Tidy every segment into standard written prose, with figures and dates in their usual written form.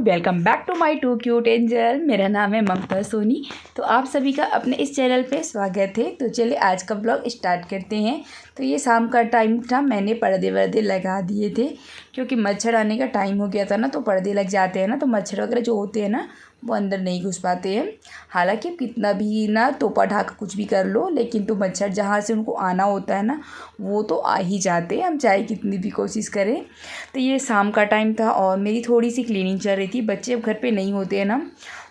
Welcome back to my two cute angel. मेरा नाम है ममता सोनी। तो आप सभी का अपने इस चैनल पे स्वागत है। तो चलिए आज का ब्लॉग स्टार्ट करते हैं। तो ये शाम का टाइम था, मैंने पर्दे वर्दे लगा दिए थे क्योंकि मच्छर आने का टाइम हो गया था ना। तो पर्दे लग जाते हैं ना तो मच्छर वगैरह जो होते हैं ना वो अंदर नहीं घुस पाते हैं। हालांकि कितना भी ना तोपा ढाका कुछ भी कर लो, लेकिन तो मच्छर जहाँ से उनको आना होता है ना वो तो आ ही जाते हैं, हम चाहे कितनी भी कोशिश करें। तो ये शाम का टाइम था और मेरी थोड़ी सी क्लीनिंग चल रही थी। बच्चे अब घर पे नहीं होते हैं ना,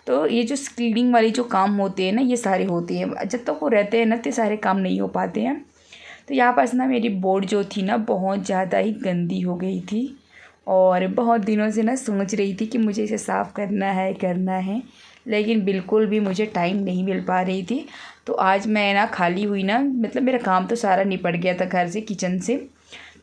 तो ये जो क्लीनिंग वाली जो काम होते हैं ना ये सारे होते हैं। जब तक वो रहते हैं ना तो सारे काम नहीं हो पाते हैं। तो यहाँ पास ना मेरी बोर्ड जो थी ना बहुत ज़्यादा ही गंदी हो गई थी और बहुत दिनों से ना सोच रही थी कि मुझे इसे साफ़ करना है, लेकिन बिल्कुल भी मुझे टाइम नहीं मिल पा रही थी। तो आज मैं ना खाली हुई ना, मतलब मेरा काम तो सारा निपट गया था घर से, किचन से।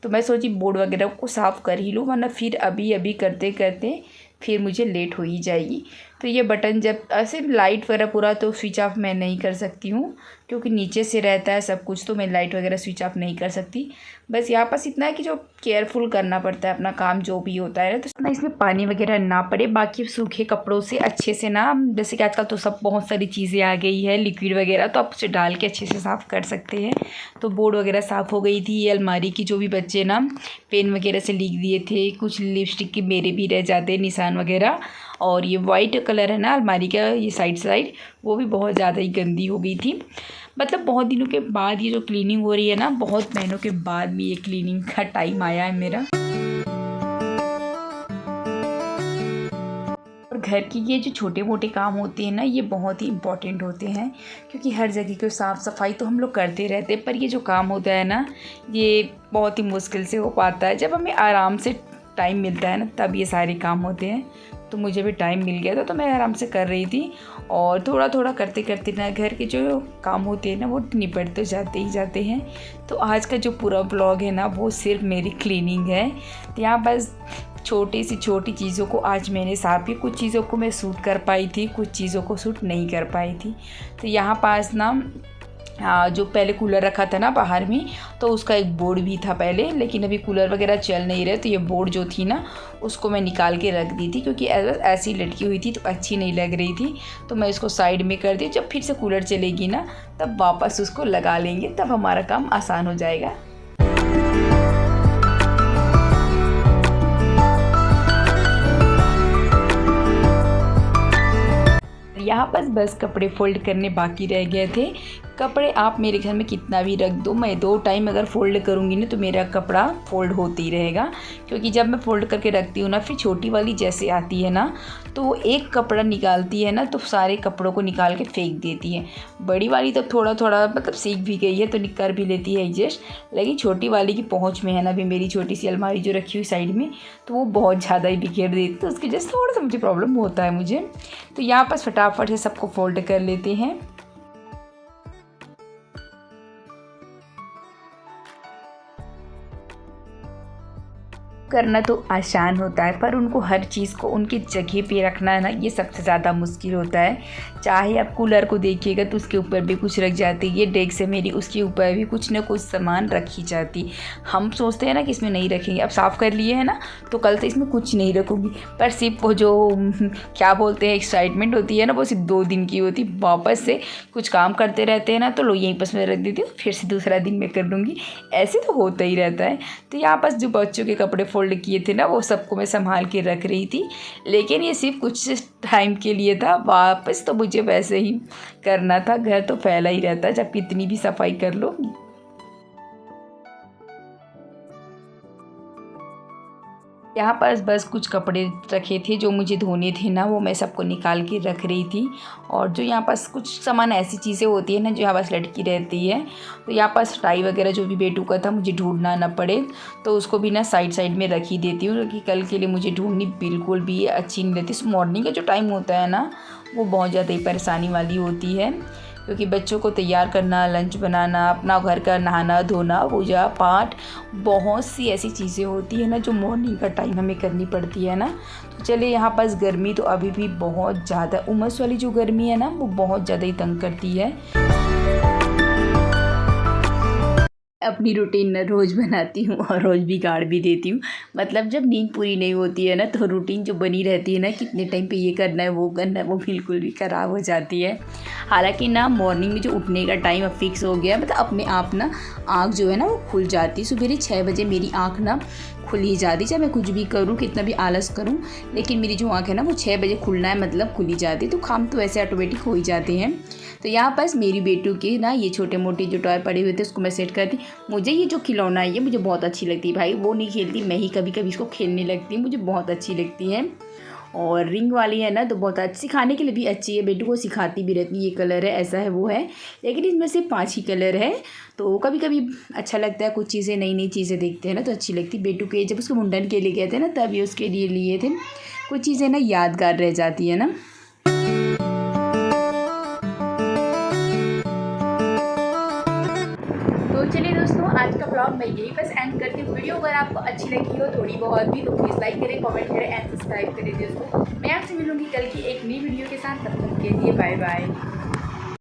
तो मैं सोची बोर्ड वगैरह को साफ़ कर ही लूँ, वरना फिर अभी करते करते फिर मुझे लेट हो ही जाएगी। तो ये बटन जब ऐसे लाइट वगैरह पूरा तो स्विच ऑफ मैं नहीं कर सकती हूँ क्योंकि नीचे से रहता है सब कुछ, तो मैं लाइट वगैरह स्विच ऑफ नहीं कर सकती। बस यहाँ पास इतना है कि जो केयरफुल करना पड़ता है अपना काम जो भी होता है, तो ना इसमें पानी वगैरह ना पड़े। बाकी सूखे कपड़ों से अच्छे से ना, जैसे कि आजकल तो सब बहुत सारी चीज़ें आ गई है लिक्विड वगैरह, तो आप उसे डाल के अच्छे से साफ़ कर सकते हैं। तो बोर्ड वगैरह साफ़ हो गई थी। ये अलमारी की जो भी बच्चे ना पेन वगैरह से लिख दिए थे, कुछ लिपस्टिक के मेरे भी रह जाते निशान वगैरह। और ये वाइट कलर है ना अलमारी का, ये साइड वो भी बहुत ज़्यादा ही गंदी हो गई थी। मतलब बहुत दिनों के बाद ये जो क्लीनिंग हो रही है ना, बहुत महीनों के बाद भी ये क्लीनिंग का टाइम आया है मेरा। और घर की ये जो छोटे मोटे काम होते हैं ना ये बहुत ही इम्पॉर्टेंट होते हैं क्योंकि हर जगह की साफ़ सफाई तो हम लोग करते रहते हैं, पर ये जो काम होता है ना ये बहुत ही मुश्किल से हो पाता है। जब हमें आराम से टाइम मिलता है ना तब ये सारे काम होते हैं। तो मुझे भी टाइम मिल गया था तो मैं आराम से कर रही थी और थोड़ा थोड़ा करते करते ना घर के जो काम होते हैं ना वो निपटते जाते ही जाते हैं। तो आज का जो पूरा ब्लॉग है ना वो सिर्फ मेरी क्लीनिंग है। तो यहाँ बस छोटी सी छोटी चीज़ों को आज मैंने साफ की। कुछ चीज़ों को मैं सूट कर पाई थी, कुछ चीज़ों को सूट नहीं कर पाई थी। तो यहाँ पास ना जो पहले कूलर रखा था ना बाहर में, तो उसका एक बोर्ड भी था पहले, लेकिन अभी कूलर वगैरह चल नहीं रहे। तो ये बोर्ड जो थी ना उसको मैं निकाल के रख दी थी क्योंकि ऐसी लटकी हुई थी तो अच्छी नहीं लग रही थी। तो मैं इसको साइड में कर दी। जब फिर से कूलर चलेगी ना तब वापस उसको लगा लेंगे, तब हमारा काम आसान हो जाएगा। यहाँ पर बस कपड़े फोल्ड करने बाकी रह गए थे। कपड़े आप मेरे घर में कितना भी रख दो, मैं 2 टाइम अगर फ़ोल्ड करूँगी ना तो मेरा कपड़ा फ़ोल्ड होते ही रहेगा। क्योंकि जब मैं फ़ोल्ड करके रखती हूँ ना फिर छोटी वाली जैसे आती है ना तो वो एक कपड़ा निकालती है ना तो सारे कपड़ों को निकाल के फेंक देती है। बड़ी वाली तब थोड़ा थोड़ा मतलब सीख भी गई है तो कर भी लेती है एडजस्ट, लेकिन छोटी वाली की पहुँच में है ना अभी मेरी छोटी सी अलमारी जो रखी हुई साइड में, तो वो बहुत ज़्यादा ही बिखेर देती है। तो उसकी वजह से थोड़ा सा मुझे प्रॉब्लम होता है मुझे। तो यहाँ पर फटाफट से सबको फोल्ड कर लेते हैं। करना तो आसान होता है पर उनको हर चीज़ को उनकी जगह पे रखना है ना ये सबसे ज़्यादा मुश्किल होता है। चाहे आप कूलर को देखिएगा तो उसके ऊपर भी कुछ रख जाती है, ये डेस्क है मेरी उसके ऊपर भी कुछ ना कुछ सामान रखी जाती। हम सोचते हैं ना कि इसमें नहीं रखेंगे, अब साफ़ कर लिए है ना तो कल से इसमें कुछ नहीं रखूँगी, पर सिर्फ वो जो क्या बोलते हैं एक्साइटमेंट होती है ना वो सिर्फ 2 दिन की होती। वापस से कुछ काम करते रहते हैं ना तो लो यहीं पर मैं रख देती हूँ, फिर से दूसरा दिन मैं कर लूँगी, ऐसे तो होता ही रहता है। तो यहाँ पर जो बच्चों के कपड़े फोल्ड किए थे ना वो सबको मैं संभाल के रख रही थी, लेकिन ये सिर्फ कुछ टाइम के लिए था। वापस तो मुझे वैसे ही करना था, घर तो फैला ही रहता है जब कितनी भी सफाई कर लो। यहाँ पर बस कुछ कपड़े रखे थे जो मुझे धोने थे ना वो मैं सबको निकाल के रख रही थी। और जो यहाँ पास कुछ सामान ऐसी चीज़ें होती है ना जो यहाँ पास लटकी रहती है, तो यहाँ पास टाई वगैरह जो भी बेटू का था मुझे ढूंढना ना पड़े तो उसको भी ना साइड में रख ही देती हूँ क्योंकि कल के लिए मुझे ढूंढनी बिल्कुल भी अच्छी नहीं लगती। मॉर्निंग का जो टाइम होता है ना वो बहुत ज़्यादा ही परेशानी वाली होती है क्योंकि बच्चों को तैयार करना, लंच बनाना, अपना घर का नहाना धोना, पूजा पाठ, बहुत सी ऐसी चीज़ें होती है ना जो मॉर्निंग का टाइम हमें करनी पड़ती है ना। तो चलिए यहाँ पास गर्मी तो अभी भी बहुत ज़्यादा, उमस वाली जो गर्मी है ना वो बहुत ज़्यादा ही तंग करती है। अपनी रूटीन ना रोज़ बनाती हूँ और रोज़ बिगाड़ भी देती हूँ। मतलब जब नींद पूरी नहीं होती है ना तो रूटीन जो बनी रहती है ना कितने टाइम पे ये करना है वो करना है, वो बिल्कुल भी ख़राब हो जाती है। हालांकि ना मॉर्निंग में जो उठने का टाइम अब फिक्स हो गया, मतलब अपने आप ना आँख जो है ना वो खुल जाती है। सुबह 6 बजे मेरी आँख ना खुल ही जाती, चाहे मैं कुछ भी करूँ, कितना भी आलस करूँ, लेकिन मेरी जो आँख है ना वो 6 बजे खुलना है, मतलब खुल ही जाती है। तो काम तो ऐसे ऑटोमेटिक हो ही जाते हैं। तो यहाँ पास मेरी बेटू के ना ये छोटे मोटे जो टॉय पड़े हुए थे उसको मैं सेट करती। मुझे ये जो खिलौना है ये मुझे बहुत अच्छी लगती है भाई, वो नहीं खेलती, मैं ही कभी कभी इसको खेलने लगती हूँ, मुझे बहुत अच्छी लगती है। और रिंग वाली है ना तो बहुत अच्छी, सिखाने के लिए भी अच्छी है, बेटू को सिखाती भी रहती है। ये कलर है, ऐसा है, वो है, लेकिन इसमें से 5 ही कलर है। तो कभी कभी अच्छा लगता है, कुछ चीज़ें नई नई चीज़ें देखते हैं ना तो अच्छी लगती। बेटू के जब उसके मुंडन के लिए गए थे ना तभी उसके लिए लिए थे। कुछ चीज़ें ना यादगार रह जाती है ना। तो चलिए दोस्तों, आज का ब्लॉग मैं यही बस एंड करती हूँ। वीडियो अगर आपको अच्छी लगी हो थोड़ी बहुत भी तो प्लीज़ लाइक करें, कमेंट करें एंड सब्सक्राइब करें दोस्तों। मैं आपसे मिलूंगी कल की एक नई वीडियो के साथ, तब तक के लिए बाय बाय।